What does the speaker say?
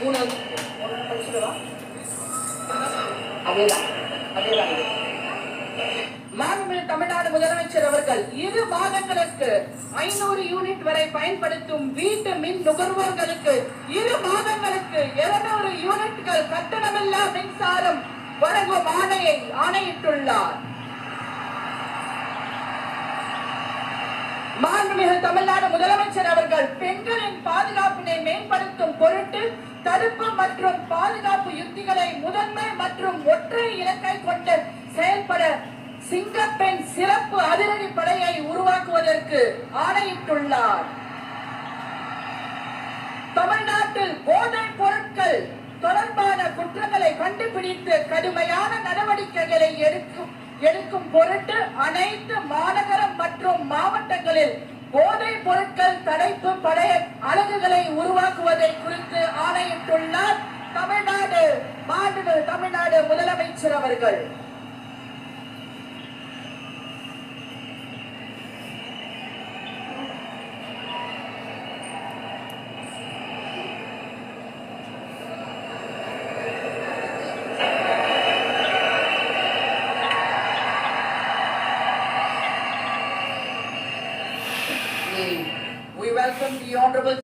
மூணாவது அதேதான் அதேதான். மாண்புமிகு தமிழ்நாடு முதலமைச்சர் அவர்கள் 2 மாதங்களுக்கு 500 யூனிட் வரை பயன்படுத்தும் வீட்டு மின் நுகர்வோர்களுக்கு 2 மாதங்களுக்கு 200 யூனிட்கள் கட்டணமில்லா மின்சாரம் வழங்கும் ஆணையிட்டுள்ளார். மாண்புமிகு தமிழ்நாடு முதலமைச்சர் அவர்கள் பெண்களின் பாதுகாப்பினை மேம்படுத்தும் பொருட்டு தடுப்பு மற்றும் பாதுகாப்பு யுக்திகளை முதன்மை மற்றும் ஒற்றை இலக்கை கொண்டு செயல்பட சிங்கப்பெண் சிறப்பு அதிரடி படையை உருவாக்குவதற்கு ஆணையிட்டுள்ளார். தமிழ்நாட்டில் போதைப் பொருட்கள் தொடர்பான குற்றங்களை கண்டுபிடித்து கடுமையான நடவடிக்கைகளை எடுக்கும் பொருட்டு அனைத்து மாநகரம் மற்றும் மாவட்டங்களில் போதைப் பொருட்கள் தடுப்பு படை அலகுகளை உருவாக்குவதை குறித்து ஆணையிட்டுள்ளார் தமிழ்நாடு முதலமைச்சர் அவர்கள். We welcome the Honorable